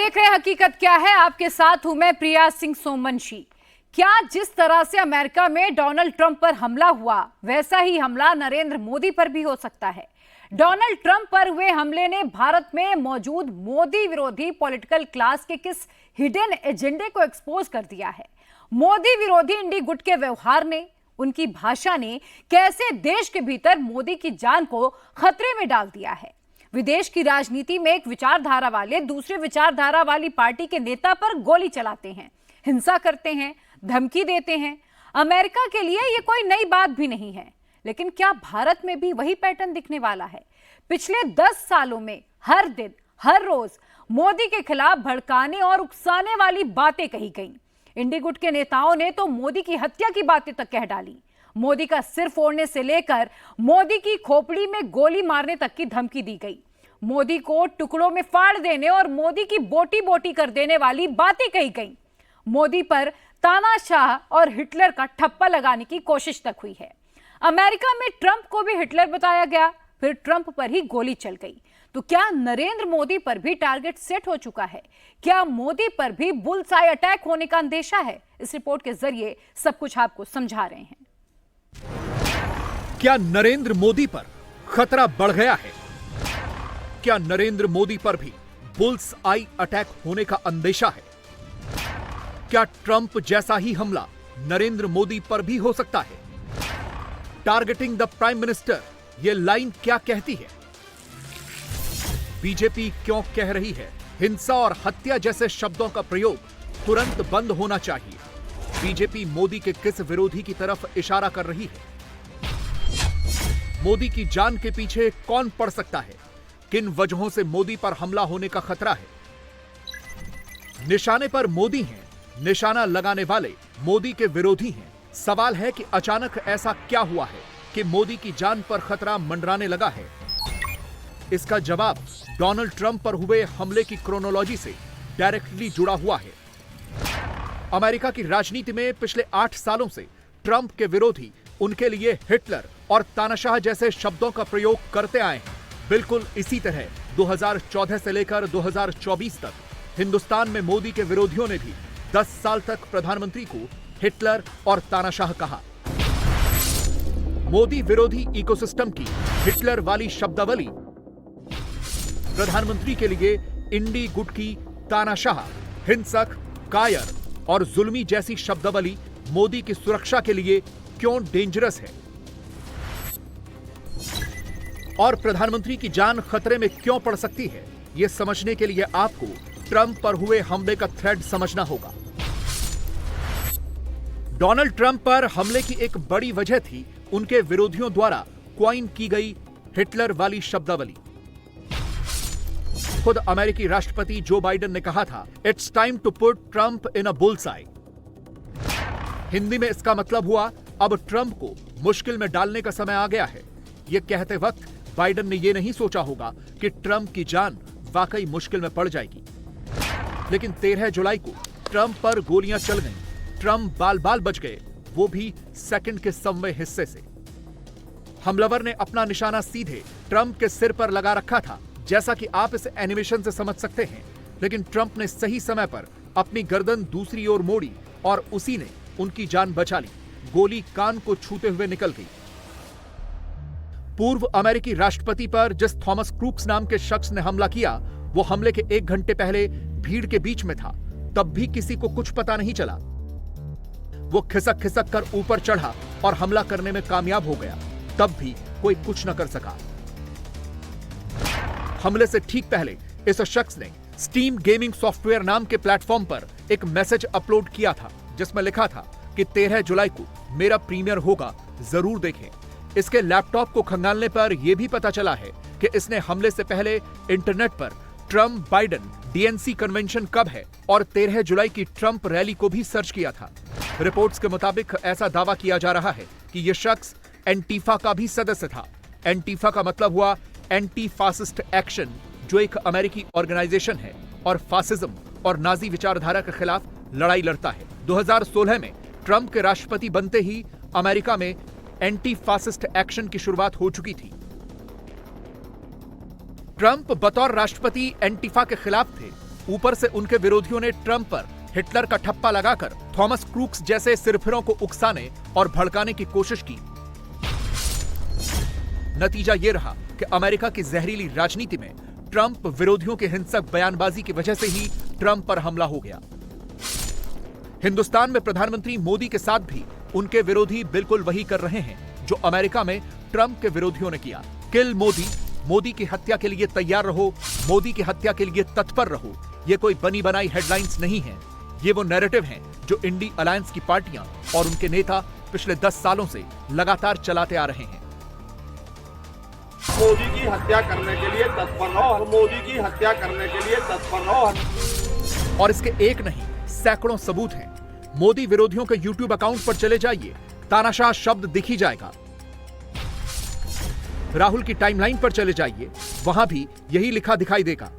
देख रहे हैं हकीकत क्या है। आपके साथ हूं मैं प्रिया सिंह सोमवंशी। क्या जिस तरह से अमेरिका में डोनाल्ड ट्रंप पर हमला हुआ, वैसा ही हमला नरेंद्र मोदी पर भी हो सकता है। डोनाल्ड ट्रंप पर हुए हमले ने भारत में मौजूद मोदी विरोधी पॉलिटिकल क्लास के किस हिडन एजेंडे को एक्सपोज कर दिया है। मोदी विरोधी इंडी गुट के व्यवहार ने, उनकी भाषा ने कैसे देश के भीतर मोदी की जान को खतरे में डाल दिया है। विदेश की राजनीति में एक विचारधारा वाले दूसरे विचारधारा वाली पार्टी के नेता पर गोली चलाते हैं, हिंसा करते हैं, धमकी देते हैं। अमेरिका के लिए यह कोई नई बात भी नहीं है, लेकिन क्या भारत में भी वही पैटर्न दिखने वाला है? पिछले 10 सालों में हर दिन हर रोज मोदी के खिलाफ भड़काने और उकसाने वाली बातें कही गई। इंडी गुट के नेताओं ने तो मोदी की हत्या की बातें तक कह डाली। मोदी का सिर फोड़ने से लेकर मोदी की खोपड़ी में गोली मारने तक की धमकी दी गई। मोदी को टुकड़ों में फाड़ देने और मोदी की बोटी बोटी कर देने वाली बातें कही गई। मोदी पर तानाशाह और हिटलर का ठप्पा लगाने की कोशिश तक हुई है। अमेरिका में ट्रंप को भी हिटलर बताया गया, फिर ट्रंप पर ही गोली चल गई। तो क्या नरेंद्र मोदी पर भी टारगेट सेट हो चुका है? क्या मोदी पर भी बुल्सआई अटैक होने का अंदेशा है? इस रिपोर्ट के जरिए सब कुछ आपको समझा रहे हैं। क्या नरेंद्र मोदी पर खतरा बढ़ गया है? क्या नरेंद्र मोदी पर भी बुल्स आई अटैक होने का अंदेशा है? क्या ट्रंप जैसा ही हमला नरेंद्र मोदी पर भी हो सकता है? टारगेटिंग द प्राइम मिनिस्टर, यह लाइन क्या कहती है? बीजेपी क्यों कह रही है हिंसा और हत्या जैसे शब्दों का प्रयोग तुरंत बंद होना चाहिए? बीजेपी मोदी के किस विरोधी की तरफ इशारा कर रही है? मोदी की जान के पीछे कौन पड़ सकता है? किन वजहों से मोदी पर हमला होने का खतरा है? निशाने पर मोदी हैं, निशाना लगाने वाले मोदी के विरोधी हैं। सवाल है कि अचानक ऐसा क्या हुआ है कि मोदी की जान पर खतरा मंडराने लगा है? इसका जवाब डोनाल्ड ट्रंप पर हुए हमले की क्रोनोलॉजी से डायरेक्टली जुड़ा हुआ है। अमेरिका की राजनीति में पिछले 8 सालों से ट्रंप के विरोधी उनके लिए हिटलर और तानाशाह जैसे शब्दों का प्रयोग करते आए हैं। बिल्कुल इसी तरह 2014 से लेकर 2024 तक हिंदुस्तान में मोदी के विरोधियों ने भी 10 साल तक प्रधानमंत्री को हिटलर और तानाशाह कहा। मोदी विरोधी इकोसिस्टम की हिटलर वाली शब्दावली प्रधानमंत्री के लिए इंडी गुट की तानाशाह, हिंसक, कायर और जुल्मी जैसी शब्दावली मोदी की सुरक्षा के लिए क्यों डेंजरस है और प्रधानमंत्री की जान खतरे में क्यों पड़ सकती है? यह समझने के लिए आपको ट्रंप पर हुए हमले का थ्रेड समझना होगा। डोनाल्ड ट्रंप पर हमले की एक बड़ी वजह थी उनके विरोधियों द्वारा क्वाइन की गई हिटलर वाली शब्दावली। खुद अमेरिकी राष्ट्रपति जो बाइडेन ने कहा था, it's time to put Trump in a bullseye. Hindi में इसका मतलब हुआ, अब ट्रंप को मुश्किल में डालने का समय आ गया है। यह कहते वक्त बाइडेन ने यह नहीं सोचा होगा कि ट्रंप की जान वाकई मुश्किल में पड़ जाएगी। लेकिन 13 जुलाई को ट्रंप पर गोलियां चल गईं। ट्रंप बाल बाल बच गए, वो भी सेकंड के 100वें हिस्से से। हमलावर ने अपना निशाना सीधे ट्रंप के सिर पर लगा रखा था, जैसा कि आप इस एनिमेशन से समझ सकते हैं। लेकिन ट्रंप ने सही समय पर अपनी गर्दन दूसरी ओर मोड़ी और उसी ने उनकी जान बचा ली। गोली कान को छूते हुए निकल गई। पूर्व अमेरिकी राष्ट्रपति पर जिस थॉमस क्रूक्स नाम के शख्स ने हमला किया, वो हमले के 1 घंटे पहले भीड़ के बीच में था। तब भी किसी को कुछ पता नहीं चला। वो खिसक खिसक कर ऊपर चढ़ा और हमला करने में कामयाब हो गया। तब भी कोई कुछ न कर सका। हमले से ठीक पहले इस शख्स ने स्टीम गेमिंग सॉफ्टवेयर नाम के प्लेटफॉर्म पर एक मैसेज अपलोड किया था, जिसमें लिखा था कि 13 जुलाई को मेरा प्रीमियर होगा, जरूर देखें। इसके लैपटॉप को खंगालने पर यह भी पता चला है कि इसने हमले से पहले इंटरनेट पर ट्रंप बाइडेन डीएनसी कन्वेंशन कब है और 13 जुलाई की ट्रंप रैली को भी सर्च किया था। रिपोर्ट्स के मुताबिक ऐसा दावा किया जा रहा है कि यह शख्स एंटीफा का भी सदस्य था। एंटीफा का मतलब हुआ एंटी फासिस्ट एक्शन, जो एक अमेरिकी ऑर्गेनाइजेशन है और फासिज्म और नाजी विचारधारा के खिलाफ लड़ाई लड़ता है। 2016 में ट्रंप के राष्ट्रपति बनते ही अमेरिका में एंटी फासिस्ट एक्शन की शुरुआत हो चुकी थी। ट्रंप बतौर राष्ट्रपति एंटीफा के खिलाफ थे, ऊपर से उनके विरोधियों ने ट्रंप पर हिटलर का ठप्पा लगाकर थॉमस क्रूक्स जैसे सिरफिरों को उकसाने और भड़काने की कोशिश की। नतीजा ये रहा कि अमेरिका की जहरीली राजनीति में ट्रंप विरोधियों के हिंसक बयानबाजी की वजह से ही ट्रंप पर हमला हो गया। हिंदुस्तान में प्रधानमंत्री मोदी के साथ भी उनके विरोधी बिल्कुल वही कर रहे हैं जो अमेरिका में ट्रंप के विरोधियों ने किया। किल मोदी, मोदी की हत्या के लिए तैयार रहो, मोदी की हत्या के लिए तत्पर रहो, ये कोई बनी बनाई हेडलाइंस नहीं है। ये वो नैरेटिव हैं जो इंडी अलायंस की पार्टियां और उनके नेता पिछले 10 सालों से लगातार चलाते आ रहे हैं। मोदी की हत्या करने के लिए तत्पर रहो, मोदी की हत्या करने के लिए तत्पर रहो। और इसके एक नहीं सैकड़ों सबूत हैं। मोदी विरोधियों के यूट्यूब अकाउंट पर चले जाइए, तानाशाह शब्द दिख ही जाएगा। राहुल की टाइमलाइन पर चले जाइए, वहां भी यही लिखा दिखाई देगा।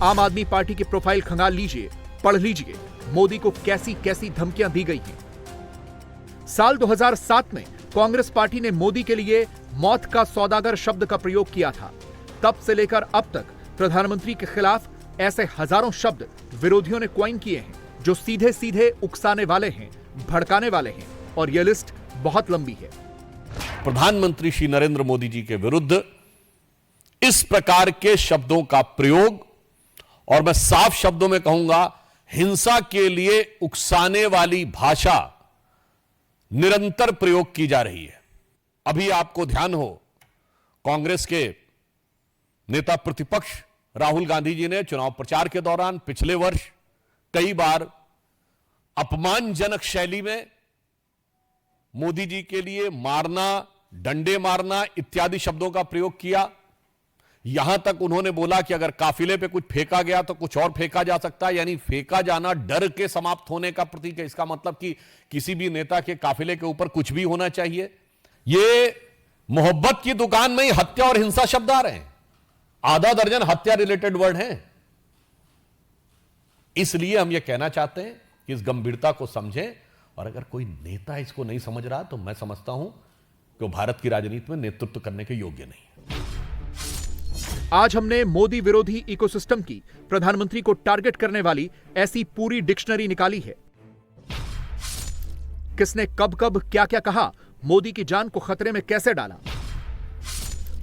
आम आदमी पार्टी की प्रोफाइल खंगाल लीजिए, पढ़ लीजिए मोदी को कैसी कैसी धमकियां दी गई हैं। साल 2007 में कांग्रेस पार्टी ने मोदी के लिए मौत का सौदागर शब्द का प्रयोग किया था। तब से लेकर अब तक प्रधानमंत्री के खिलाफ ऐसे हजारों शब्द विरोधियों ने क्वाइन किए हैं जो सीधे सीधे उकसाने वाले हैं, भड़काने वाले हैं, और यह लिस्ट बहुत लंबी है। प्रधानमंत्री श्री नरेंद्र मोदी जी के विरुद्ध इस प्रकार के शब्दों का प्रयोग, और मैं साफ शब्दों में कहूंगा हिंसा के लिए उकसाने वाली भाषा निरंतर प्रयोग की जा रही है। अभी आपको ध्यान हो, कांग्रेस के नेता प्रतिपक्ष राहुल गांधी जी ने चुनाव प्रचार के दौरान पिछले वर्ष कई बार अपमानजनक शैली में मोदी जी के लिए मारना, डंडे मारना इत्यादि शब्दों का प्रयोग किया। यहां तक उन्होंने बोला कि अगर काफिले पे कुछ फेंका गया तो कुछ और फेंका जा सकता है, यानी फेंका जाना डर के समाप्त होने का प्रतीक है। इसका मतलब कि किसी भी नेता के काफिले के ऊपर कुछ भी होना चाहिए। ये मोहब्बत की दुकान में ही हत्या और हिंसा शब्द आ रहे हैं। आधा दर्जन हत्या रिलेटेड वर्ड हैं। इसलिए हम यह कहना चाहते हैं कि इस गंभीरता को समझें, और अगर कोई नेता इसको नहीं समझ रहा तो मैं समझता हूं कि वो भारत की राजनीति में नेतृत्व करने के योग्य नहीं है। आज हमने मोदी विरोधी इकोसिस्टम की प्रधानमंत्री को टारगेट करने वाली ऐसी पूरी डिक्शनरी निकाली है। किसने कब कब क्या क्या कहा, मोदी की जान को खतरे में कैसे डाला,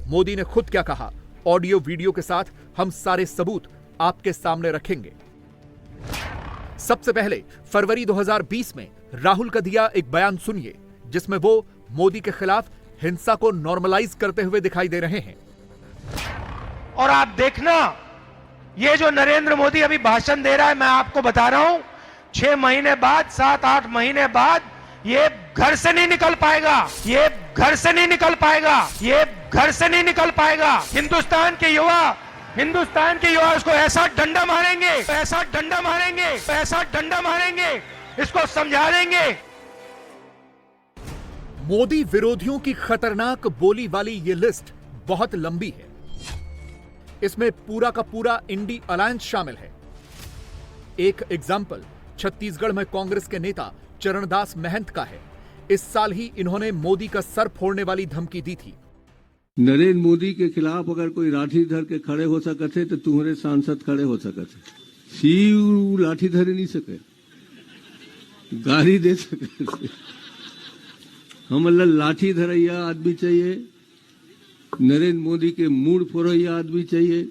मोदी ने खुद क्या कहा, ऑडियो वीडियो के साथ हम सारे सबूत आपके सामने रखेंगे। सबसे पहले फरवरी 2020 में राहुल का दिया एक बयान सुनिए, जिसमें वो मोदी के खिलाफ हिंसा को नॉर्मलाइज करते हुए दिखाई दे रहे हैं। और आप देखना, ये जो नरेंद्र मोदी अभी भाषण दे रहा है, मैं आपको बता रहा हूं 6 महीने बाद, 7-8 महीने बाद ये घर से नहीं निकल पाएगा, ये घर से नहीं निकल पाएगा, ये घर से नहीं निकल पाएगा। हिंदुस्तान के युवा उसको ऐसा डंडा मारेंगे, ऐसा डंडा मारेंगे, ऐसा डंडा मारेंगे, इसको समझा देंगे। मोदी विरोधियों की खतरनाक बोली वाली ये लिस्ट बहुत लंबी है। इसमें पूरा का पूरा इंडी अलायंस शामिल है। एक एग्जाम्पल छत्तीसगढ़ में कांग्रेस के नेता चरणदास महंत का है। इस साल ही इन्होंने मोदी का सर फोड़ने वाली धमकी दी थी। नरेंद्र मोदी के खिलाफ अगर कोई लाठी धर के खड़े हो सकते तो तुम्हारे सांसद खड़े हो सकते। सीव लाठी धर नहीं सके, गाली दे सके। हम लाठी धरैया आदमी चाहिए, नरेंद्र मोदी के मूड फोड़ैया आदमी चाहिए।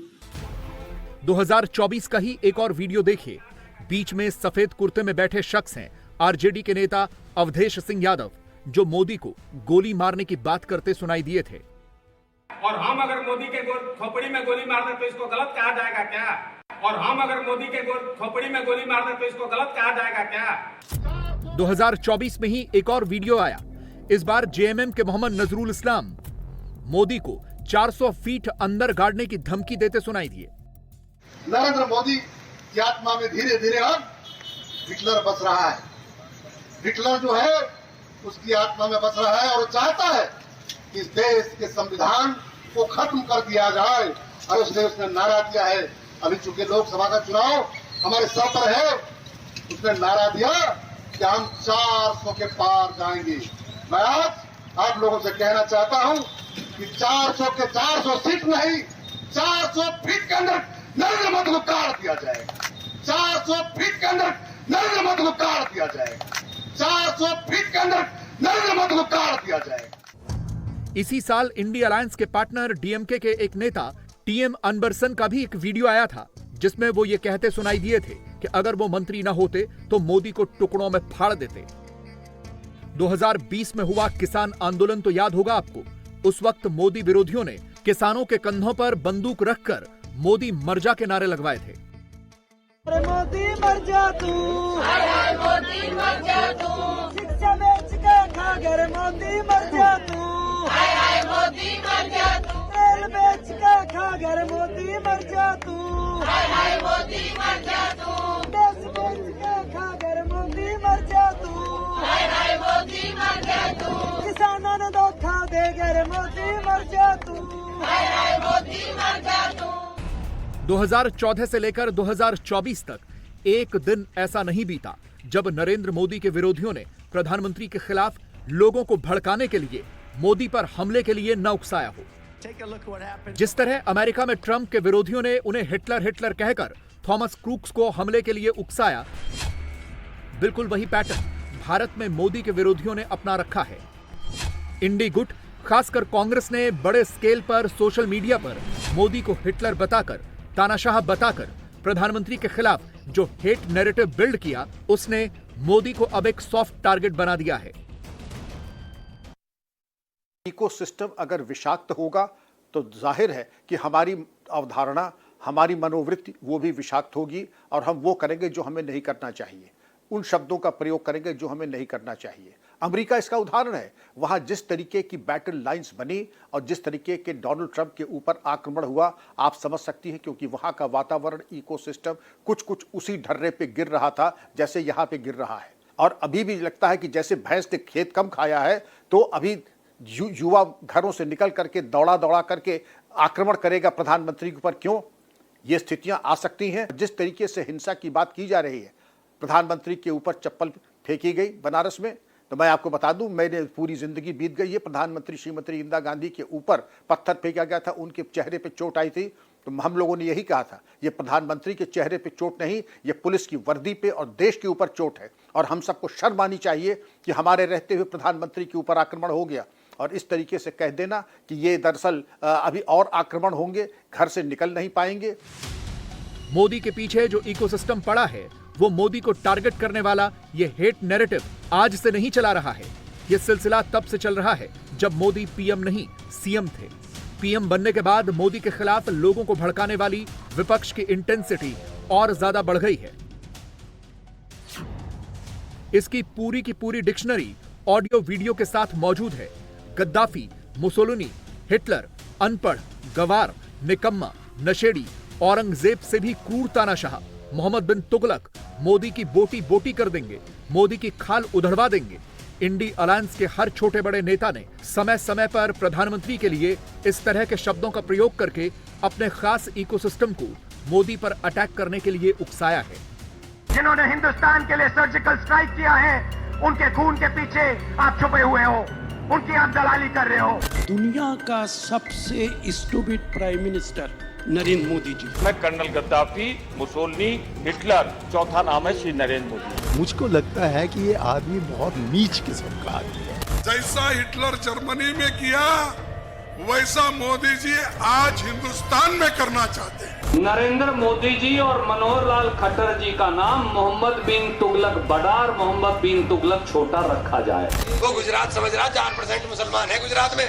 2024 का ही एक और वीडियो देखिए। बीच में सफेद कुर्ते में बैठे शख्स हैं आरजेडी के नेता अवधेश सिंह यादव, जो मोदी को गोली मारने की बात करते सुनाई दिए थे। और हम अगर मोदी के खोपड़ी में गोली मार दे तो इसको गलत कहा जाएगा क्या? और हम अगर मोदी के खोपड़ी में गोली मार दे तो इसको गलत कहा जाएगा क्या? 2024 में ही एक और वीडियो आया। इस बार जेएमएम के मोहम्मद नजरुल इस्लाम मोदी को 400 फीट अंदर गाड़ने की धमकी देते सुनाई दिए। नरेंद्र मोदी की आत्मा में धीरे धीरे अब हिटलर बस रहा है। हिटलर जो है उसकी आत्मा में बस रहा है और चाहता है कि इस देश के संविधान को खत्म कर दिया जाए। और उसने नारा दिया है, अभी चूंकि लोकसभा का चुनाव हमारे सर पर है, उसने नारा दिया कि हम 400 के पार जाएंगे। मैं आज आप लोगों से कहना चाहता हूं कि 400 के 400 सीट नहीं, 400 फीट के अंदर नरेंद्र मोदी को काट दिया जाएगा। 400 फीट के अंदर नरेंद्र मोदी को काट दिया जाएगा। 400 फीट के अंदर नरेंद्र मोदी को काट दिया जाएगा। इसी साल इंडी अलायंस के पार्टनर डीएमके के एक नेता टीएम अनबरसन का भी एक वीडियो आया था, जिसमें वो ये कहते सुनाई दिए थे कि अगर वो मंत्री न होते तो मोदी को टुकड़ों में फाड़ देते। 2020 में हुआ किसान आंदोलन तो याद होगा आपको। उस वक्त मोदी विरोधियों ने किसानों के कंधों पर बंदूक रखकर मोदी मर जा के नारे लगवाए थे। मोदी मर जा तू, मोदी मर जा तू, शिक्षा बेच के खा घर मोदी मर जा तू, मोदी मर जा तू, तेल बेच के खा घर मोदी मर जा तू, मोदी मर जा तू, देश बेच के खा घर मोदी मर जा तू, मोदी मर जा तू, किसानों ने धोखा दे घर मोदी मर जा तू, मोदी मर जा तू। 2014 से लेकर 2024 तक एक दिन ऐसा नहीं बीता जब नरेंद्र मोदी के विरोधियों ने प्रधानमंत्री के खिलाफ लोगों को भड़काने के लिए मोदी पर हमले के लिए न उकसाया हो। जिस तरह अमेरिका में ट्रंप के विरोधियों ने उन्हें हिटलर हिटलर कहकर थॉमस क्रूक्स को हमले के लिए उकसाया, बिल्कुल वही पैटर्न भारत में मोदी के विरोधियों ने अपना रखा है। इंडी गुट, खासकर कांग्रेस ने बड़े स्केल पर सोशल मीडिया पर मोदी को हिटलर बताकर, तानाशाह बताकर प्रधानमंत्री के खिलाफ जो हेट नैरेटिव बिल्ड किया, उसने मोदी को अब एक सॉफ्ट टारगेट बना दिया है। इकोसिस्टम अगर विषाक्त होगा तो जाहिर है कि हमारी अवधारणा, हमारी मनोवृत्ति वो भी विषाक्त होगी और हम वो करेंगे जो हमें नहीं करना चाहिए, उन शब्दों का प्रयोग करेंगे जो हमें नहीं करना चाहिए। अमेरिका इसका उदाहरण है। वहां जिस तरीके की बैटल लाइंस बनी और जिस तरीके के डोनाल्ड ट्रंप के ऊपर आक्रमण हुआ, आप समझ सकती हैं, क्योंकि वहां का वातावरण, इकोसिस्टम कुछ कुछ उसी ढर्रे पे गिर रहा था जैसे यहां पे गिर रहा है। और अभी भी लगता है कि जैसे भैंस ने खेत कम खाया है तो अभी युवा घरों से निकल करके दौड़ा दौड़ा करके आक्रमण करेगा प्रधानमंत्री के ऊपर। क्यों ये स्थितियां आ सकती हैं? जिस तरीके से हिंसा की बात की जा रही है, प्रधानमंत्री के ऊपर चप्पल फेंकी गई बनारस में, तो मैं आपको बता दूं, मैंने पूरी जिंदगी बीत गई है, प्रधानमंत्री श्रीमती इंदिरा गांधी के ऊपर पत्थर फेंका गया था, उनके चेहरे पे चोट आई थी, तो हम लोगों ने यही कहा था, ये प्रधानमंत्री के चेहरे पे चोट नहीं, ये पुलिस की वर्दी पे और देश के ऊपर चोट है। और हम सबको शर्म आनी चाहिए कि हमारे रहते हुए प्रधानमंत्री के ऊपर आक्रमण हो गया। और इस तरीके से कह देना कि ये दरअसल अभी और आक्रमण होंगे, घर से निकल नहीं पाएंगे। मोदी के पीछे जो इकोसिस्टम पड़ा है, वो मोदी को टारगेट करने वाला ये हेट नैरेटिव आज से नहीं चला रहा है। ये सिलसिला तब से चल रहा है जब मोदी पीएम नहीं सीएम थे। पीएम बनने के बाद मोदी के खिलाफ लोगों को भड़काने वाली विपक्ष की इंटेंसिटी और ज्यादा बढ़ गई है। इसकी पूरी की पूरी डिक्शनरी ऑडियो वीडियो के साथ मौजूद है। गद्दाफी, मुसोलिनी, हिटलर, अनपढ़, गवार, निकम्मा, नशेड़ी, औरंगजेब से भी क्रूर तानाशाह, मोहम्मद बिन तुगलक मोदी की बोटी बोटी कर देंगे, मोदी की खाल उधड़वा देंगे। इंडी अलायंस के हर छोटे बड़े नेता ने समय समय पर प्रधानमंत्री के लिए इस तरह के शब्दों का प्रयोग करके अपने खास इकोसिस्टम को मोदी पर अटैक करने के लिए उकसाया है। जिन्होंने हिंदुस्तान के लिए सर्जिकल स्ट्राइक किया है, उनके खून के पीछे आप छुपे हुए हो, उनकी आप दलाली कर रहे हो। दुनिया का सबसे stupid prime minister Narendra Modi ji. मैं कर्नल गद्दाफी, मुसोलिनी, हिटलर, चौथा नाम है श्री नरेंद्र मोदी। मुझको लगता है कि ये आदमी बहुत नीच किस्म का आदमी है। जैसा हिटलर जर्मनी में किया, वैसा मोदी जी आज हिंदुस्तान में करना चाहते हैं। नरेंद्र मोदी जी और मनोहर लाल खट्टर जी का नाम मोहम्मद बिन तुगलक बड़ा और मोहम्मद बिन तुगलक छोटा रखा जाए। वो गुजरात समझ रहा 4% मुसलमान है गुजरात में,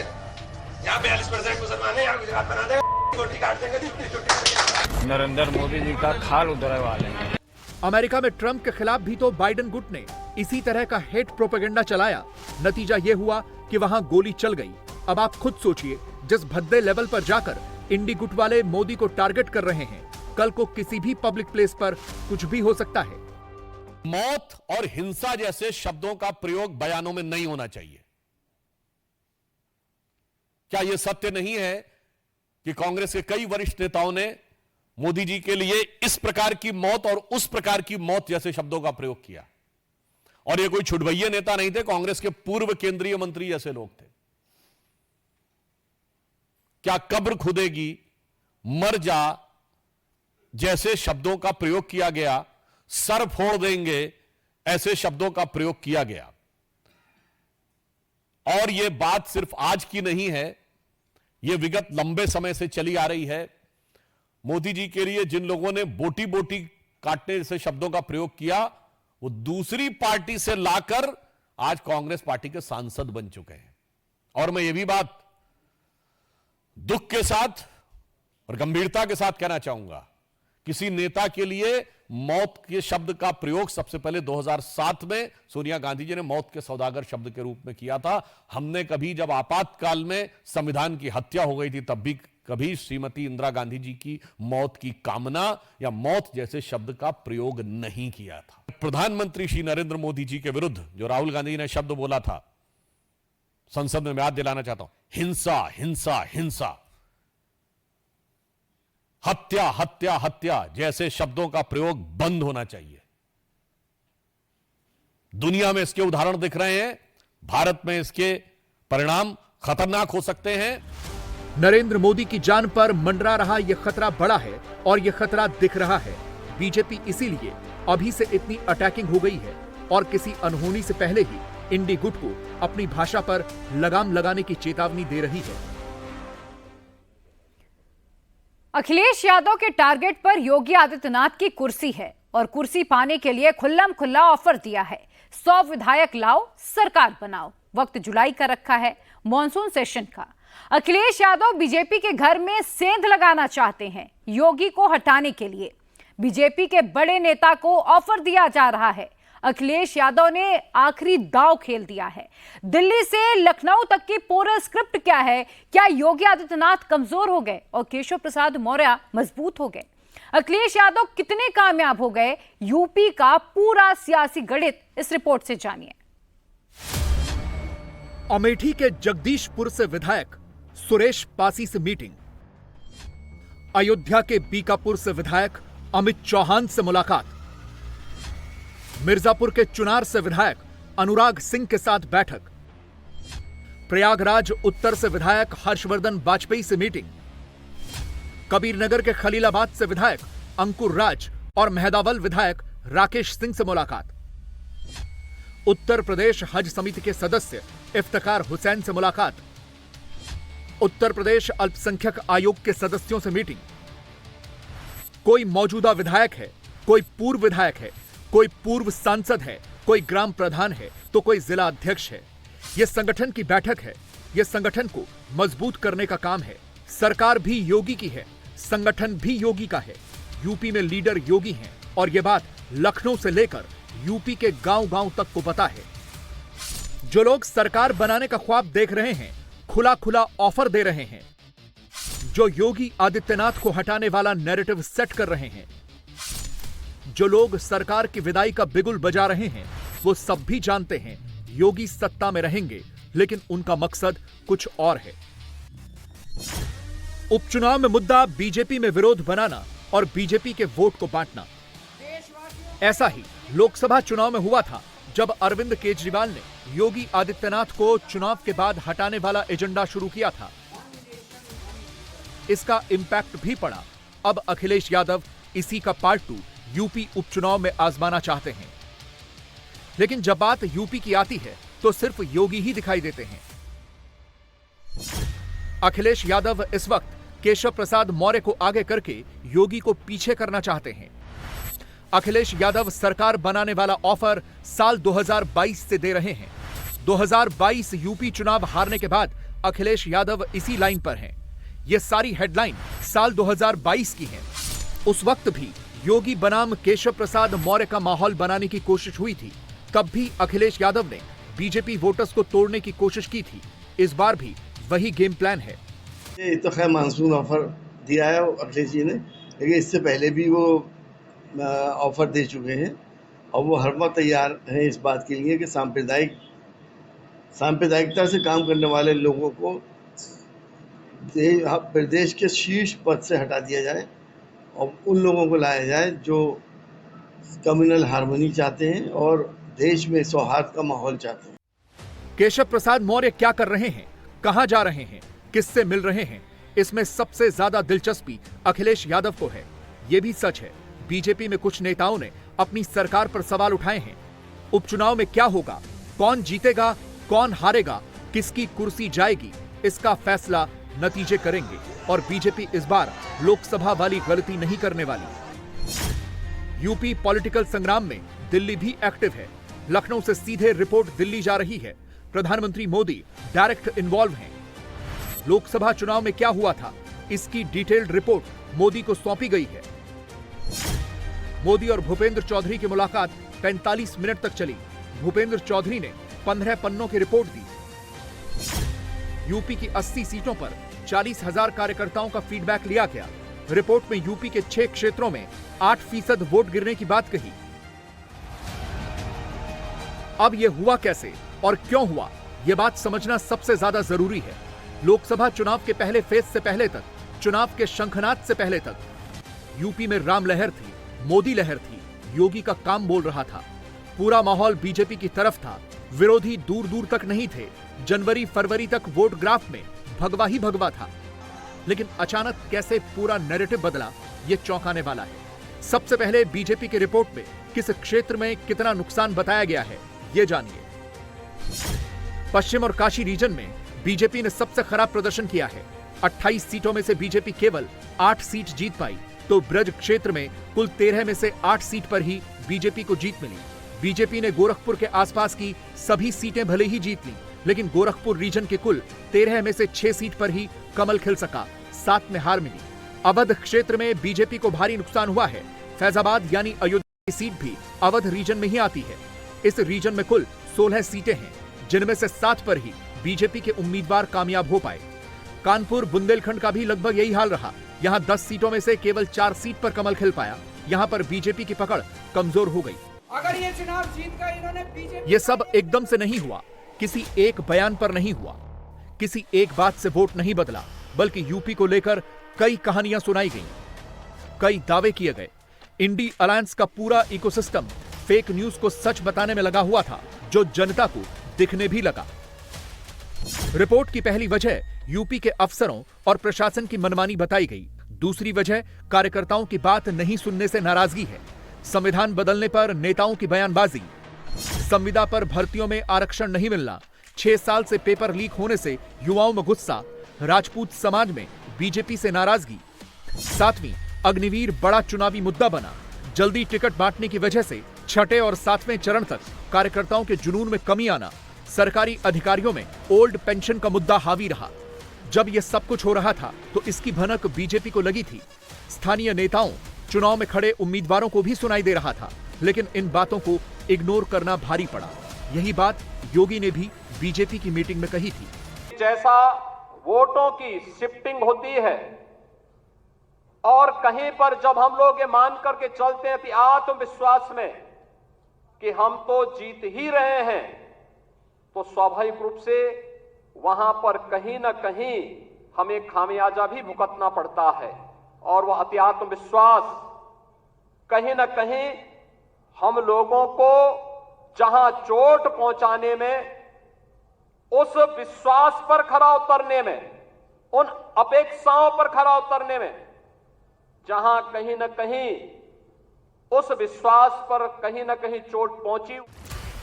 यहाँ 42% मुसलमान है, यहाँ गुजरात बना देगा, छोटी काट देंगे। नरेंद्र मोदी जी का खाल उधड़वा लेंगे। अमेरिका में ट्रंप के खिलाफ भी तो बाइडेन गुट ने इसी तरह का हेट प्रोपेगेंडा चलाया। नतीजा यह हुआ कि वहां गोली चल गई। अब आप खुद सोचिए, जिस भद्दे लेवल पर जाकर इंडी गुट वाले मोदी को टारगेट कर रहे हैं, कल को किसी भी पब्लिक प्लेस पर कुछ भी हो सकता है। मौत और हिंसा जैसे शब्दों का प्रयोग बयानों में नहीं होना चाहिए। क्या यह सत्य नहीं है कि कांग्रेस के कई वरिष्ठ नेताओं ने मोदी जी के लिए इस प्रकार की मौत और उस प्रकार की मौत जैसे शब्दों का प्रयोग किया? और ये कोई छुटभैये नेता नहीं थे, कांग्रेस के पूर्व केंद्रीय मंत्री जैसे लोग थे। क्या कब्र खुदेगी, मर जा, जैसे शब्दों का प्रयोग किया गया, सर फोड़ देंगे ऐसे शब्दों का प्रयोग किया गया। और यह बात सिर्फ आज की नहीं है, यह विगत लंबे समय से चली आ रही है। मोदी जी के लिए जिन लोगों ने बोटी बोटी काटने से शब्दों का प्रयोग किया, वो दूसरी पार्टी से लाकर आज कांग्रेस पार्टी के सांसद बन चुके हैं। और मैं ये भी बात दुख के साथ और गंभीरता के साथ कहना चाहूंगा, किसी नेता के लिए मौत के शब्द का प्रयोग सबसे पहले 2007 में सोनिया गांधी जी ने मौत के सौदागर शब्द के रूप में किया था। हमने कभी, जब आपातकाल में संविधान की हत्या हो गई थी, तब भी कभी श्रीमती इंदिरा गांधी जी की मौत की कामना या मौत जैसे शब्द का प्रयोग नहीं किया था। प्रधानमंत्री श्री नरेंद्र मोदी जी के विरुद्ध जो राहुल गांधी ने शब्द बोला था, संसद में मैं याद दिलाना चाहता हूं, हिंसा हिंसा हिंसा, हत्या हत्या हत्या जैसे शब्दों का प्रयोग बंद होना चाहिए। दुनिया में इसके उदाहरण दिख रहे हैं, भारत में इसके परिणाम खतरनाक हो सकते हैं। नरेंद्र मोदी की जान पर मंडरा रहा यह खतरा बड़ा है और यह खतरा दिख रहा है। बीजेपी इसीलिए अभी से इतनी अटैकिंग हो गई है और किसी अनहोनी से पहले ही इंडी गुट को अपनी भाषा पर लगाम लगाने की चेतावनी दे रही है। अखिलेश यादव के टारगेट पर योगी आदित्यनाथ की कुर्सी है और कुर्सी पाने के लिए खुल्लम खुल्ला ऑफर दिया है। 100 विधायक लाओ, सरकार बनाओ। वक्त जुलाई का रखा है, मॉनसून सेशन का। अखिलेश यादव बीजेपी के घर में सेंध लगाना चाहते हैं। योगी को हटाने के लिए बीजेपी के बड़े नेता को ऑफर दिया जा रहा है। अखिलेश यादव ने आखिरी दांव खेल दिया है। दिल्ली से लखनऊ तक की पूरा स्क्रिप्ट क्या है? क्या योगी आदित्यनाथ कमजोर हो गए और केशव प्रसाद मौर्य मजबूत हो गए? अखिलेश यादव कितने कामयाब हो गए? यूपी का पूरा सियासी गणित इस रिपोर्ट से जानिए। अमेठी के जगदीशपुर से विधायक सुरेश पासी से मीटिंग। अयोध्या के बीकापुर से विधायक अमित चौहान से मुलाकात। मिर्जापुर के चुनार से विधायक अनुराग सिंह के साथ बैठक। प्रयागराज उत्तर से विधायक हर्षवर्धन वाजपेयी से मीटिंग। कबीरनगर के खलीलाबाद से विधायक अंकुर राज और मेहदावल विधायक राकेश सिंह से मुलाकात। उत्तर प्रदेश हज समिति के सदस्य इफ्तिकार हुसैन से मुलाकात। उत्तर प्रदेश अल्पसंख्यक आयोग के सदस्यों से मीटिंग। कोई मौजूदा विधायक है, कोई पूर्व विधायक है, कोई पूर्व सांसद है, कोई ग्राम प्रधान है, तो कोई जिला अध्यक्ष है। यह संगठन की बैठक है। यह संगठन को मजबूत करने का काम है। सरकार भी योगी की है, संगठन भी योगी का है। यूपी में लीडर योगी हैं और यह बात लखनऊ से लेकर यूपी के गांव-गांव तक को पता है। जो लोग सरकार बनाने का ख्वाब देख रहे हैं, खुला खुला ऑफर दे रहे हैं। जो योगी आदित्यनाथ को हटाने वाला नैरेटिव सेट कर रहे हैं, जो लोग सरकार की विदाई का बिगुल बजा रहे हैं, वो सब भी जानते हैं योगी सत्ता में रहेंगे, लेकिन उनका मकसद कुछ और है। उपचुनाव में मुद्दा बीजेपी में विरोध बनाना और बीजेपी के वोट को बांटना। ऐसा ही लोकसभा चुनाव में हुआ था, जब अरविंद केजरीवाल ने योगी आदित्यनाथ को चुनाव के बाद हटाने वाला एजेंडा शुरू किया था। इसका इंपैक्ट भी पड़ा। अब अखिलेश यादव इसी का पार्ट 2 यूपी उपचुनाव में आजमाना चाहते हैं। लेकिन जब बात यूपी की आती है तो सिर्फ योगी ही दिखाई देते हैं। अखिलेश यादव इस वक्त केशव प्रसाद मौर्य को आगे करके योगी को पीछे करना चाहते हैं। अखिलेश यादव सरकार बनाने वाला ऑफर साल 2022 से दे रहे हैं। 2022 यूपी चुनाव हारने के बाद अखिलेश यादव इसी लाइन पर हैं। ये सारी हेडलाइन साल 2022 की हैं। उस वक्त भी योगी बनाम केशव प्रसाद मौर्य का माहौल बनाने की कोशिश हुई थी। तब भी अखिलेश यादव ने बीजेपी वोटर्स को तोड़ने की कोशिश की थी। इस बार भी वही गेम प्लान है। ये तो खैर मानसून ऑफर दिया है अखिलेश जी ने, लेकिन इससे पहले भी वो ऑफर दे चुके हैं और वो हर वक्त तैयार हैं इस बात के लिए कि सांप्रदायिकता से काम करने वाले लोगों को प्रदेश के शीर्ष पद से हटा दिया जाए और उन लोगों को लाया जाए जो कम्युनल हार्मनी चाहते हैं और देश में सौहार्द का माहौल चाहते हैं। केशव प्रसाद मौर्य क्या कर रहे हैं, कहां जा रहे हैं, किससे मिल रहे हैं, इसमें सबसे ज्यादा दिलचस्पी अखिलेश यादव को है। यह भी सच है, बीजेपी में कुछ नेताओं ने अपनी सरकार पर सवाल उठाए हैं। उपचुनाव में क्या होगा, कौन जीतेगा, कौन हारेगा, किसकी कुर्सी जाएगी, इसका फैसला नतीजे करेंगे और बीजेपी इस बार लोकसभा वाली गलती नहीं करने वाली। यूपी पॉलिटिकल संग्राम में दिल्ली भी एक्टिव है। लखनऊ से सीधे रिपोर्ट दिल्ली जा रही है। प्रधानमंत्री मोदी डायरेक्ट इन्वॉल्व हैं। लोकसभा चुनाव में क्या हुआ था, इसकी डिटेल्ड रिपोर्ट मोदी को सौंपी गई है। मोदी और भूपेंद्र चौधरी की मुलाकात 45 मिनट तक चली। भूपेंद्र चौधरी ने 15 पन्नों की रिपोर्ट दी। यूपी की 80 सीटों पर 40,000 कार्यकर्ताओं का फीडबैक लिया गया। रिपोर्ट में यूपी के 6 क्षेत्रों में 8% वोट गिरने की बात कही। अब यह हुआ कैसे और क्यों हुआ, यह बात समझना सबसे ज्यादा जरूरी है। लोकसभा चुनाव के पहले फेज से पहले तक, चुनाव के शंखनाद से पहले तक यूपी में राम लहर थी, मोदी लहर थी, योगी का काम बोल रहा था। पूरा माहौल बीजेपी की तरफ था। विरोधी दूर दूर तक नहीं थे। जनवरी फरवरी तक वोट ग्राफ में भगवा ही भगवा था। लेकिन अचानक कैसे पूरा नैरेटिव बदला, यह चौंकाने वाला है। सबसे पहले बीजेपी की रिपोर्ट में किस क्षेत्र में कितना नुकसान बताया गया है, यह जानिए। पश्चिम और काशी रीजन में बीजेपी ने सबसे खराब प्रदर्शन किया है। 28 सीटों में से बीजेपी केवल 8 सीट जीत पाई, तो ब्रज क्षेत्र में कुल 13 में से 8 सीट पर ही बीजेपी को जीत मिली। बीजेपी ने गोरखपुर के आसपास की सभी सीटें भले ही जीत ली, लेकिन गोरखपुर रीजन के कुल 13 में से 6 सीट पर ही कमल खिल सका, 7 में हार मिली। अवध क्षेत्र में बीजेपी को भारी नुकसान हुआ है। फैजाबाद यानी अयोध्या की सीट भी अवध रीजन में ही आती है। इस रीजन में कुल 16 सीटें हैं, जिनमें से 7 पर ही बीजेपी के उम्मीदवार कामयाब हो पाए। कानपुर बुंदेलखंड का भी लगभग यही हाल रहा। यहां 10 सीटों में से केवल 4 सीट पर कमल खिल पाया। यहां पर बीजेपी की पकड़ कमजोर हो गई। अगर ये चुनाव जीत गए इन्होंने बीजेपी, ये सब एकदम से नहीं हुआ, किसी एक बयान पर नहीं हुआ, किसी एक बात से वोट नहीं बदला, बल्कि यूपी को लेकर कई कहानियां सुनाई गईं, कई दावे किए गए। इंडी अलायंस का पूरा इकोसिस्टम फेक न्यूज को सच बताने में लगा हुआ था, जो जनता को दिखने भी लगा। रिपोर्ट की पहली वजह यूपी के अफसरों और प्रशासन की मनमानी बताई गई। दूसरी वजह कार्यकर्ताओं की बात नहीं सुनने से नाराजगी है। संविधान बदलने पर नेताओं की बयानबाजी, संविदा पर भर्तियों में आरक्षण नहीं मिलना, 6 साल से पेपर लीक होने से युवाओं में गुस्सा, राजपूत समाज में बीजेपी से नाराजगी। 7वीं अग्निवीर बड़ा चुनावी मुद्दा बना। जल्दी टिकट बांटने की वजह से 6ठे और 7वें चरण तक कार्यकर्ताओं के जुनून में कमी आना। सरकारी अधिकारियों में ओल्ड पेंशन का मुद्दा हावी रहा। जब यह सब कुछ हो रहा था तो इसकी भनक बीजेपी को लगी थी। स्थानीय नेताओं, चुनाव में खड़े उम्मीदवारों को भी सुनाई दे रहा था, लेकिन इन बातों को इग्नोर करना भारी पड़ा। यही बात योगी ने भी बीजेपी की मीटिंग में कही थी। जैसा वोटों की शिफ्टिंग होती है और कहीं पर जब हम लोग ये मान करके चलते हैं कि आत्मविश्वास में कि हम तो जीत ही रहे हैं, तो स्वाभाविक रूप से वहां पर कहीं ना कहीं हमें खामियाजा भी भुगतना पड़ता है। और वह अति आत्मविश्वास कहीं ना कहीं हम लोगों को जहां चोट पहुंचाने में, उस विश्वास पर खरा उतरने में, उन अपेक्षाओं पर खरा उतरने में, जहां कहीं ना कहीं उस विश्वास पर कहीं ना कहीं चोट पहुंची।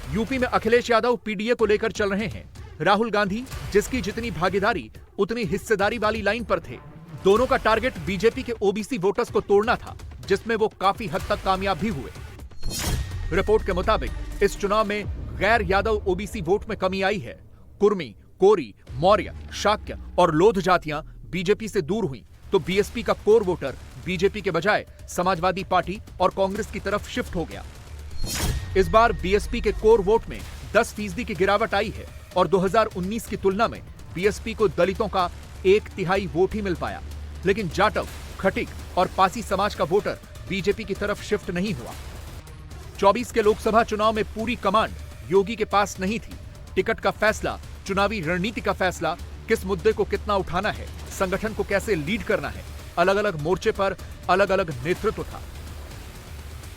यूपी में अखिलेश यादव पीडीए को लेकर चल रहे हैं। राहुल गांधी जिसकी जितनी भागीदारी उतनी हिस्सेदारी वाली लाइन पर थे। दोनों का टारगेट बीजेपी के ओबीसी वोटर्स को तोड़ना था, जिसमें वो काफी हद तक कामयाब भी हुए। रिपोर्ट के मुताबिक इस चुनाव में गैर यादव ओबीसी वोट में कमी आई है। कुर्मी, कोरी, मौर्य, शाक्य और लोध जातियां बीजेपी से दूर हुई, तो बीएसपी का कोर वोटर बीजेपी के बजाय समाजवादी पार्टी और कांग्रेस की तरफ शिफ्ट हो गया। इस बार बीएसपी के कोर वोट में 10% की गिरावट आई है और 2019 की तुलना में बीएसपी को दलितों का 1/3 वोट ही मिल पाया। लेकिन जाटव, खटिक और पासी समाज का वोटर बीजेपी की तरफ शिफ्ट नहीं हुआ। 24 के लोकसभा चुनाव में पूरी कमांड योगी के पास नहीं थी। टिकट का फैसला, चुनावी रणनीति का फैसला, किस मुद्दे को कितना उठाना है, संगठन को कैसे लीड करना है, अलग अलग मोर्चे पर अलग अलग नेतृत्व था।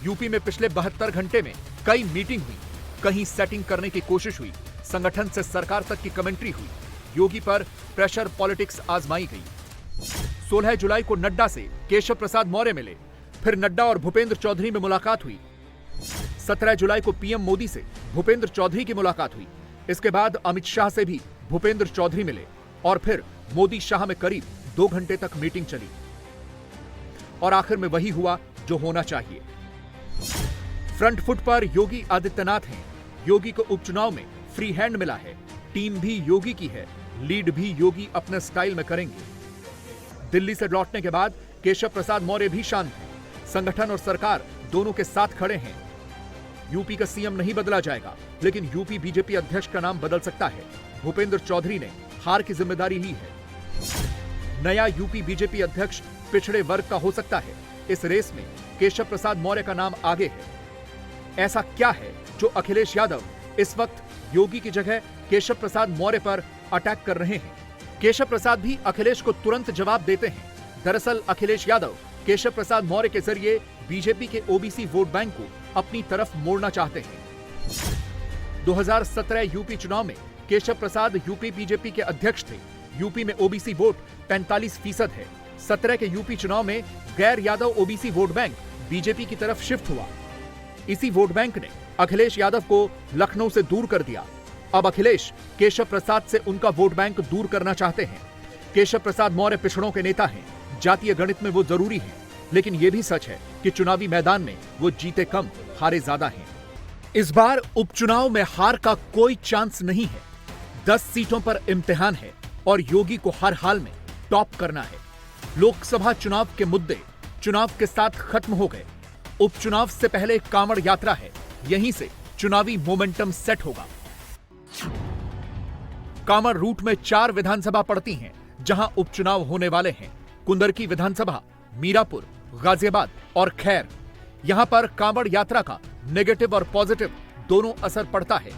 यूपी में पिछले 72 घंटे में कई मीटिंग हुई, कहीं सेटिंग करने की कोशिश हुई, संगठन से सरकार तक की कमेंट्री हुई। योगी पर प्रेशर पॉलिटिक्स आजमाई गई। 16 जुलाई को नड्डा से केशव प्रसाद मौर्य मिले। फिर नड्डा और भूपेंद्र चौधरी में मुलाकात हुई। 17 जुलाई को पीएम मोदी से भूपेंद्र चौधरी की मुलाकात हुई। इसके बाद अमित शाह से भी भूपेंद्र चौधरी मिले और फिर मोदी शाह में करीब 2 घंटे तक मीटिंग चली और आखिर में वही हुआ जो होना चाहिए। फ्रंट फुट पर योगी आदित्यनाथ हैं। योगी को उपचुनाव में फ्री हैंड मिला है। टीम भी योगी की है, लीड भी योगी अपने स्टाइल में करेंगे। दिल्ली से लौटने के बाद केशव प्रसाद मौर्य भी शांत हैं। संगठन और सरकार दोनों के साथ खड़े हैं। यूपी का सीएम नहीं बदला जाएगा, लेकिन यूपी बीजेपी अध्यक्ष का नाम बदल सकता है। भूपेंद्र चौधरी ने हार की जिम्मेदारी ली है। नया यूपी बीजेपी अध्यक्ष पिछड़े वर्ग का हो सकता है। इस रेस में केशव प्रसाद मौर्य का नाम आगे है। ऐसा क्या है जो अखिलेश यादव इस वक्त योगी की जगह केशव प्रसाद मौर्य पर अटैक कर रहे हैं? केशव प्रसाद भी अखिलेश को तुरंत जवाब देते हैं। दरअसल अखिलेश यादव केशव प्रसाद मौर्य के जरिए बीजेपी के ओबीसी वोट बैंक को अपनी तरफ मोड़ना चाहते हैं। 2017 यूपी चुनाव में केशव प्रसाद यूपी बीजेपी के अध्यक्ष थे। यूपी में ओबीसी वोट 45% है। 17 के यूपी चुनाव में गैर Yadav OBC vote bank BJP की तरफ शिफ्ट हुआ। इसी वोट बैंक ने अखिलेश यादव को लखनऊ से दूर कर दिया। अब अखिलेश केशव प्रसाद से उनका वोट बैंक दूर करना चाहते हैं। केशव प्रसाद मौर्य पिछड़ों के नेता हैं। जातीय गणित में वो जरूरी है, लेकिन यह भी सच है कि चुनावी मैदान में वो जीते कम हारे ज्यादा हैं। इस बार उपचुनाव में हार का कोई चांस नहीं है। 10 सीटों पर इम्तिहान है और योगी को हर हाल में टॉप करना है। लोकसभा चुनाव के मुद्दे चुनाव के साथ खत्म हो गए। उपचुनाव से पहले कांवड़ यात्रा है। यहीं से चुनावी मोमेंटम सेट होगा। कांवड़ रूट में 4 विधानसभा पड़ती हैं, जहां उपचुनाव होने वाले हैं। कुंदरकी विधानसभा, मीरापुर, गाजियाबाद और खैर। यहां पर कांवड़ यात्रा का नेगेटिव और पॉजिटिव दोनों असर पड़ता है।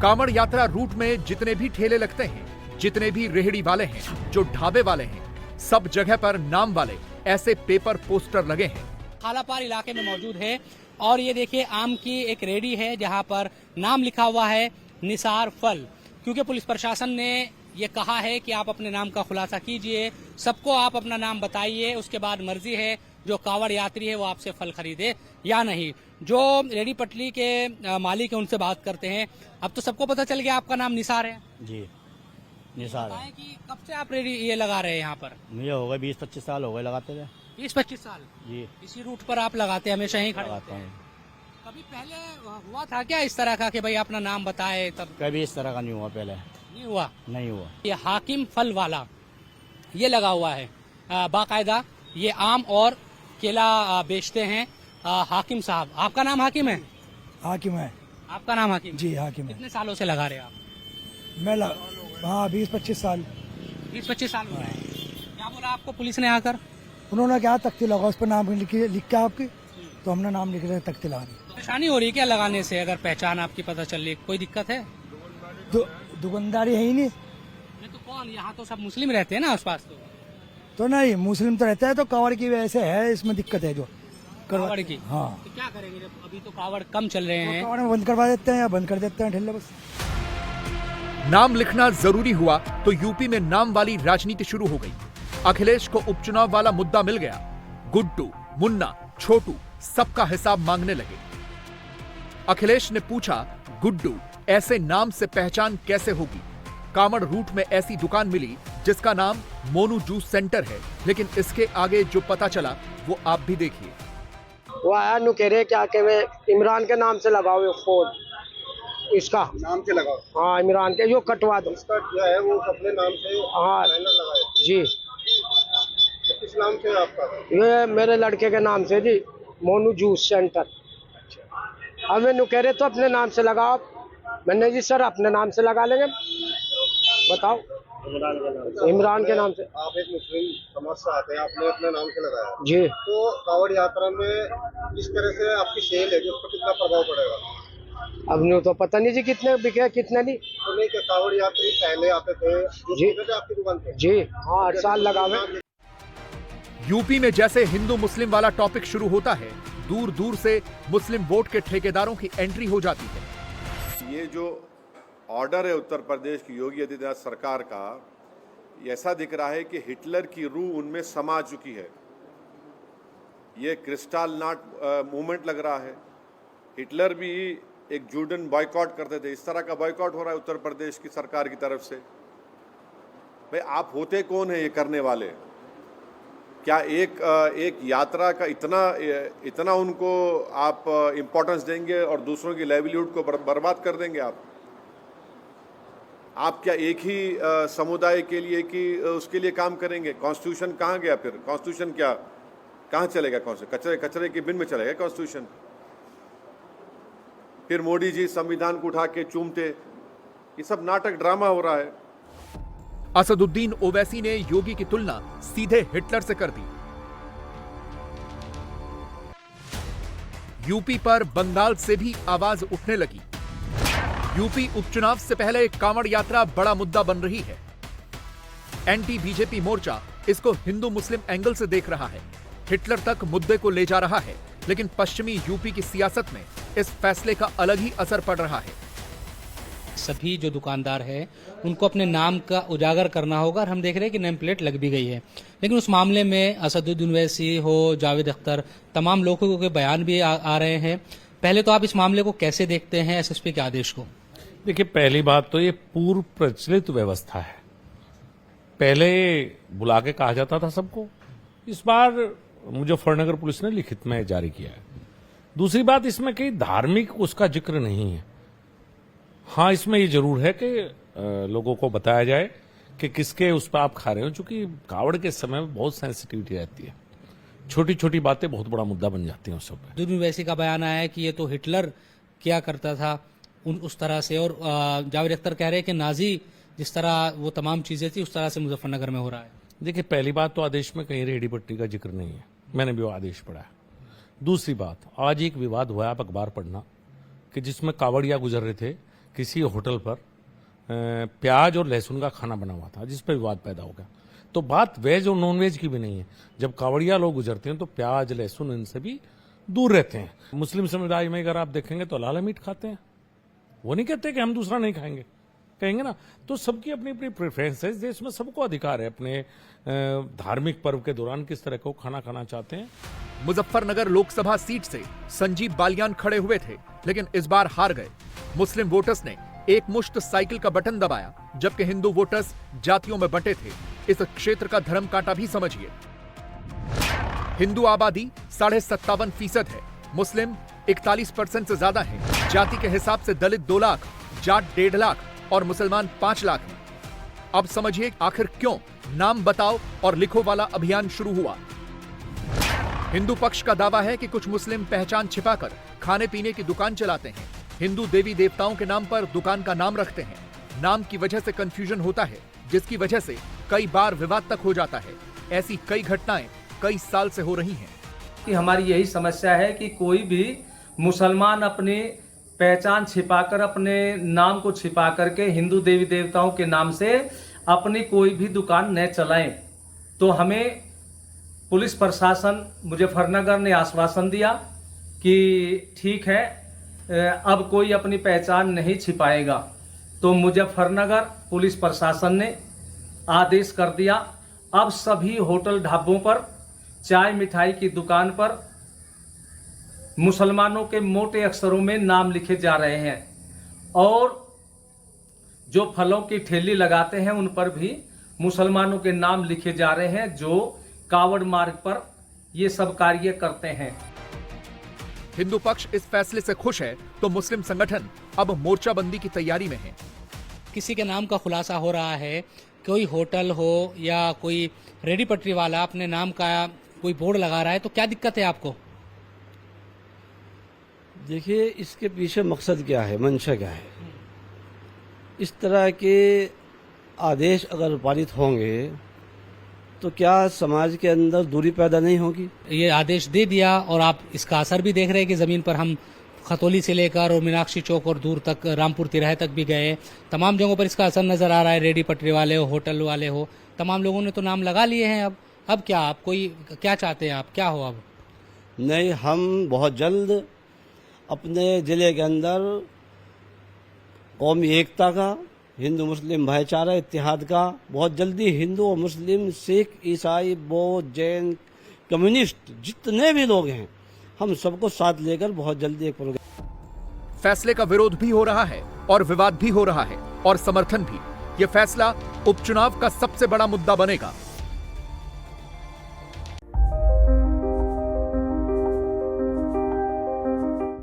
कांवड़ यात्रा रूट में जितने भी ठेले लगते हैं, जितने भी रेहड़ी वाले हैं, जो ढाबे वाले हैं, सब जगह पर नाम वाले ऐसे पेपर पोस्टर लगे हैं। खालापार इलाके में मौजूद है और ये देखिए आम की एक रेहड़ी है जहां पर नाम लिखा हुआ है निसार फल, क्योंकि पुलिस प्रशासन ने ये कहा है कि आप अपने नाम का खुलासा कीजिए, सबको आप अपना नाम बताइए, उसके बाद मर्जी है जो कांवड़ यात्री है वो आपसे फल खरीदे या नहीं। जो रेहड़ी पटरी के मालिक है उनसे बात करते हैं। अब तो सबको पता चल गया आपका नाम निसार है। जी निसार है। कि कब से आप रेहड़ी ये लगा रहे हैं यहाँ पर? मुझे हो गए 20-25 साल हो गए लगाते हुए। 20-25 साल जी। इसी रूट पर आप लगाते हैं, हमेशा ही खड़े लगाते हैं। कभी पहले हुआ था क्या इस तरह का कि भाई अपना नाम बताए? तब कभी इस तरह का नहीं हुआ, पहले नहीं हुआ। नहीं हुआ। ये हाकिम फल वाला ये लगा हुआ है बाकायदा। ये आम और केला बेचते हैं। हाकिम साहब, आपका नाम हाकिम है? हाकिम है। आपका नाम हाकिम? जी हाकिम है। कितने सालों से लगा रहे हैं आप? मैं हाँ 20-25 साल। 20-25 साल हो गए। क्या बोला आपको पुलिस ने आकर? उन्होंने क्या तख्ती लगा, उस पर नाम लिख के आपके, तो हमने नाम लिख रहे तख्ती लगा दी। परेशानी हो रही है क्या लगाने से? अगर पहचान आपकी पता चल रही, कोई दिक्कत है? दुकानदारी है ही नहीं। तो कौन, यहाँ तो सब मुस्लिम रहते हैं ना आस पास? तो नहीं, मुस्लिम तो रहता है, तो कावड़ की वजह से है, इसमें दिक्कत है जो कावड़ की। हाँ तो क्या करेंगे जब अभी तो कावड़ कम चल रहे हैं? कावड़ में बंद करवा देते हैं या बंद कर देते हैं ठेले बस। नाम लिखना जरूरी हुआ तो यूपी में नाम वाली राजनीति शुरू हो गई। अखिलेश को उपचुनाव वाला मुद्दा मिल गया। गुड्डू, मुन्ना, छोटू सबका हिसाब मांगने लगे। अखिलेश ने पूछा, गुड्डू ऐसे नाम से पहचान कैसे होगी? कांवड़ रूट में ऐसी दुकान मिली जिसका नाम मोनू जूस सेंटर है, लेकिन इसके आगे जो पता चला वो आप भी देखिए। वो आया नु कह रहे क्या के इमरान के नाम से लगाओ ये फोन, इसका नाम के लगाओ। हाँ इमरान के, जो कटवा दो। इसका क्या है वो अपने नाम से हाँ लगाए जी। तो किस नाम से आपका? ये मेरे लड़के के नाम से जी, मोनू जूस सेंटर। अब मैं कह रहे तो अपने नाम से लगाओ। मैंने जी सर अपने नाम से लगा लेंगे। बताओ इमरान के नाम से। आप एक मुस्लिम समाज से आते हैं, आपने अपने नाम से लगाया जी। तो कांवड़ यात्रा में इस तरह से आपकी सेल है, उस पर कितना प्रभाव पड़ेगा? अब न्यू तो पता नहीं जी कितने बिके कितने नहीं। तो नहीं क्या कांवड़ यात्री पहले आते थे जी आपकी दुकान पे? जी हाँ, हर साल लगावे। यूपी में जैसे हिंदू मुस्लिम वाला टॉपिक शुरू होता है, दूर दूर से मुस्लिम वोट के ठेकेदारों की एंट्री हो जाती है। ये जो ऑर्डर है उत्तर प्रदेश की योगी आदित्यनाथ सरकार का, ऐसा दिख रहा है कि हिटलर की रूह उनमें समा चुकी है। ये क्रिस्टल नाट मूवमेंट लग रहा है। हिटलर भी एक जूडन बॉयकॉट करते थे, इस तरह का बॉयकॉट हो रहा है उत्तर प्रदेश की सरकार की तरफ से। भाई आप होते कौन है ये करने वाले? क्या एक यात्रा का इतना उनको आप इम्पोर्टेंस देंगे और दूसरों की लाइवलीहुड को बर्बाद कर देंगे आप क्या एक ही समुदाय के लिए कि उसके लिए काम करेंगे? कॉन्स्टिट्यूशन कहाँ गया फिर? कॉन्स्टिट्यूशन क्या कहाँ चलेगा? कचरे के बिन में चलेगा कॉन्स्टिट्यूशन? फिर मोदी जी संविधान को उठा के चूमते। ये सब नाटक ड्रामा हो रहा है। असदुद्दीन ओवैसी ने योगी की तुलना सीधे हिटलर से कर दी। यूपी पर बंगाल से भी आवाज उठने लगी। यूपी उपचुनाव से पहले कांवड़ यात्रा बड़ा मुद्दा बन रही है। एंटी बीजेपी मोर्चा इसको हिंदू मुस्लिम एंगल से देख रहा है, हिटलर तक मुद्दे को ले जा रहा है। लेकिन पश्चिमी यूपी की सियासत में इस फैसले का अलग ही असर पड़ रहा है। सभी जो दुकानदार है उनको अपने नाम का उजागर करना होगा और हम देख रहे हैं कि नेम प्लेट लग भी गई है। लेकिन उस मामले में असदुद्दीन ओवैसी हो, जावेद अख्तर, तमाम लोगों के बयान भी आ रहे हैं। पहले तो आप इस मामले को कैसे देखते हैं, एसएसपी के आदेश को? देखिए, पहली बात तो ये पूर्व प्रचलित व्यवस्था है। पहले बुला के कहा जाता था सबको, इस बार मुजफ्फरनगर पुलिस ने लिखित में जारी किया है। दूसरी बात, इसमें कहीं धार्मिक उसका जिक्र नहीं है। हाँ, इसमें ये जरूर है कि लोगों को बताया जाए कि किसके उस पर आप खा रहे हो, चूंकि कावड़ के समय में बहुत सेंसिटिविटी रहती है, छोटी छोटी बातें बहुत बड़ा मुद्दा बन जाती हैं उस सब पे। वैसी का बयान आया है कि ये तो हिटलर क्या करता था उस तरह से, और जावेद अख्तर कह रहे हैं कि नाजी जिस तरह वो तमाम चीजें थी उस तरह से मुजफ्फरनगर में हो रहा है। देखिए, पहली बात तो आदेश में कहीं रेहड़ी पट्टी का जिक्र नहीं है, मैंने भी वो आदेश पढ़ा है। दूसरी बात, आज एक विवाद हुआ, आप अखबार पढ़ना, कि जिसमें कावड़िया गुजर रहे थे किसी होटल पर, प्याज और लहसुन का खाना बना हुआ था, जिस पर विवाद पैदा हो गया। तो बात वेज और नॉन वेज की भी नहीं है। जब कावड़िया लोग गुजरते हैं तो प्याज लहसुन इनसे भी दूर रहते हैं। मुस्लिम समुदाय में अगर आप देखेंगे तो लाल मीट खाते हैं, वो नहीं कहते कि हम दूसरा नहीं खाएंगे, कहेंगे ना। तो सबकी अपनी अपनी प्रेफरेंस है, देश में सबको अधिकार है अपने धार्मिक पर्व के दौरान किस तरह को खाना खाना चाहते हैं। मुजफ्फरनगर लोकसभा सीट से संजीव बालियान खड़े हुए थे, लेकिन इस बार हार गए। मुस्लिम वोटर्स ने एक मुश्त साइकिल का बटन दबाया, जबकि हिंदू वोटर्स जातियों में बंटे थे। इस क्षेत्र का धर्म कांटा भी समझिए। हिंदू आबादी 57.5% है, मुस्लिम 41% से ज्यादा है। जाति के हिसाब से दलित 2 लाख, जाट 1.5 लाख और मुसलमान 5 लाख हैं। अब समझिए आखिर क्यों नाम बताओ और लिखो वाला अभियान शुरू हुआ। हिंदू पक्ष का दावा है कि कुछ मुस्लिम पहचान छिपाकर खाने पीने की दुकान चलाते हैं, हिंदू देवी देवताओं के नाम पर दुकान का नाम रखते हैं। नाम की वजह से कंफ्यूजन होता है, जिसकी वजह से कई बार विवाद तक हो जाता है। ऐसी कई घटनाएं कई साल से हो रही हैं। कि हमारी यही समस्या है कि कोई भी मुसलमान अपनी पहचान छिपाकर, अपने नाम को छिपा करके हिंदू देवी देवताओं के नाम से अपनी कोई भी दुकान न चलाएं। तो हमें पुलिस प्रशासन मुजफ्फरनगर ने आश्वासन दिया कि ठीक है, अब कोई अपनी पहचान नहीं छिपाएगा। तो मुजफ्फरनगर पुलिस प्रशासन ने आदेश कर दिया, अब सभी होटल ढाबों पर, चाय मिठाई की दुकान पर मुसलमानों के मोटे अक्षरों में नाम लिखे जा रहे हैं, और जो फलों की ठेली लगाते हैं उन पर भी मुसलमानों के नाम लिखे जा रहे हैं, जो कावड़ मार्ग पर ये सब कार्य करते हैं। हिंदू पक्ष इस फैसले से खुश है, तो मुस्लिम संगठन अब मोर्चाबंदी की तैयारी में है। किसी के नाम का खुलासा हो रहा है, कोई होटल हो या कोई रेडी पटरी वाला अपने नाम का कोई बोर्ड लगा रहा है, तो क्या दिक्कत है आपको? देखिए, इसके पीछे मकसद क्या है, मंशा क्या है। इस तरह के आदेश अगर पारित होंगे तो क्या समाज के अंदर दूरी पैदा नहीं होगी? ये आदेश दे दिया और आप इसका असर भी देख रहे हैं कि जमीन पर हम खतौली से लेकर और मीनाक्षी चौक और दूर तक रामपुर तिराहे तक भी गए, तमाम जगहों पर इसका असर नजर आ रहा है। रेडी पटरी वाले हो, होटल वाले हो, तमाम लोगों ने तो नाम लगा लिए हैं। अब क्या, आप कोई क्या चाहते हैं, आप क्या हो? अब नहीं, हम बहुत जल्द अपने जिले के अंदर कौमी एकता का, हिंदू मुस्लिम भाईचारा इत्तेहाद का, बहुत जल्दी हिंदू और मुस्लिम, सिख, ईसाई, बौद्ध, जैन, कम्युनिस्ट जितने भी लोग हैं, हम सबको साथ लेकर बहुत जल्दी एक प्रोग्राम। फैसले का विरोध भी हो रहा है और विवाद भी हो रहा है और समर्थन भी। यह फैसला उपचुनाव का सबसे बड़ा मुद्दा बनेगा।